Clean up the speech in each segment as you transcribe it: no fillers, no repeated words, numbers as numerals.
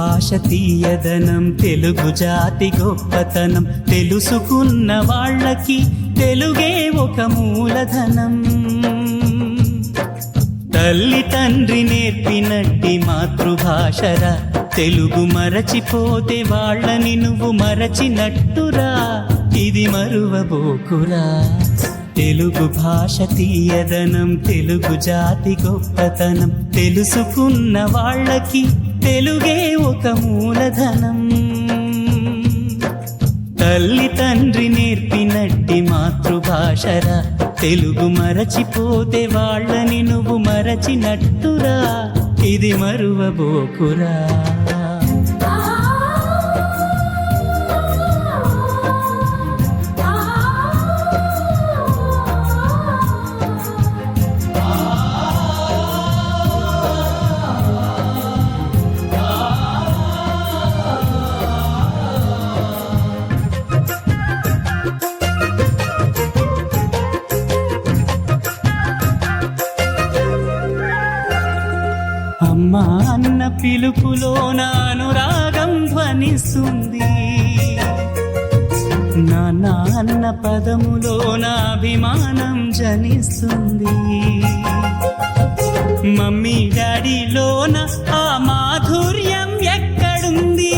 భాష తీయదనం, తెలుగు జాతి గొప్పతనం, తెలుసుకున్న వాళ్ళకి తెలుగే ఒక మూలధనం. తల్లి తండ్రి నేర్పినట్టి మాతృభాషరా, తెలుగు మరచిపోతే వాళ్ళని నువ్వు మరచినట్టురా, ఇది మరువబోకురా. తెలుగు భాష తీయదనం, తెలుగు జాతి గొప్పతనం, తెలుసుకున్న వాళ్ళకి తెలుగే ఒక మూలధనం. తల్లి తండ్రి నేర్పినట్టి మాతృభాషరా, తెలుగు మరచిపోతే వాళ్ళని నువ్వు మరచినట్టురా, ఇది మరువబోకురా. అమ్మ అన్న పిలుపులోన అనురాగం ధ్వనిస్తుంది, నాన్న అన్న పదములోన అభిమానం జనిస్తుంది. మమ్మీ డాడీలోన ఆ మాధుర్యం ఎక్కడుంది?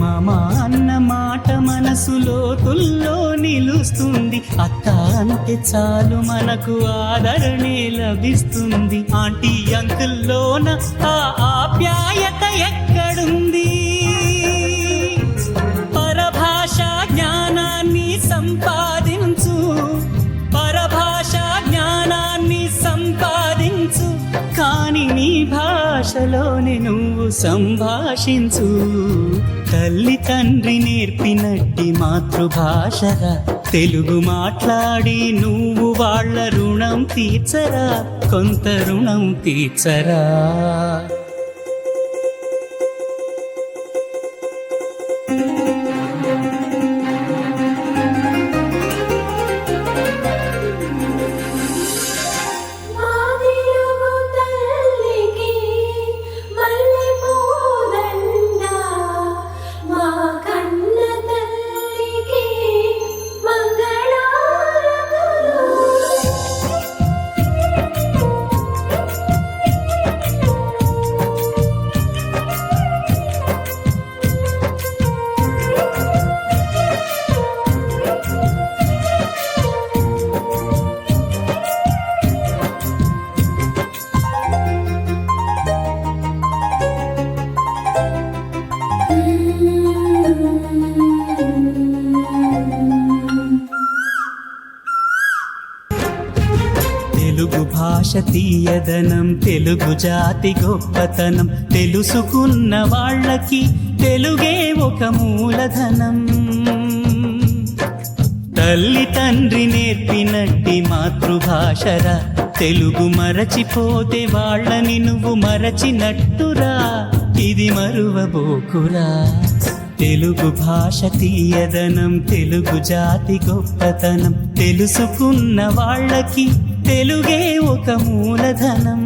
మామ అన్న మాట మనసులో తుల్లో నిలుస్తుంది. అక్క అంటే చాలు మనకు ఆదరణే లభిస్తుంది. ఆంటీ అంకుల్లోన ఆ ఆప్యాయత ఎక్కడుంది? పరభాషా జ్ఞానాన్ని సంపాదించు, పరభాషా జ్ఞానాన్ని సంపాదించు, కాని నీ భాషలోనే నువ్వు సంభాషించు. తల్లి తండ్రి నేర్పినట్టి మాతృభాషరా, తెలుగు మాట్లాడి నువ్వు వాళ్ళ రుణం తీర్చరా, కొంత రుణం తీర్చరా. తెలుగు భాష తీయదనం, తెలుగు జాతి గొప్పతనం, తెలుసుకున్న వాళ్ళకి తెలుగే ఒక మూలధనం. తల్లి తండ్రి నేర్పినట్టి మాతృభాషరా, తెలుగు మరచిపోతే వాళ్ళని నువ్వు మరచినట్టురా, ఇది మరువబోకురా. తెలుగు భాష తీయదనం, తెలుగు జాతి గొప్పతనం, తెలుసుకున్న వాళ్ళకి తెలుగే ఒక మూలధనం.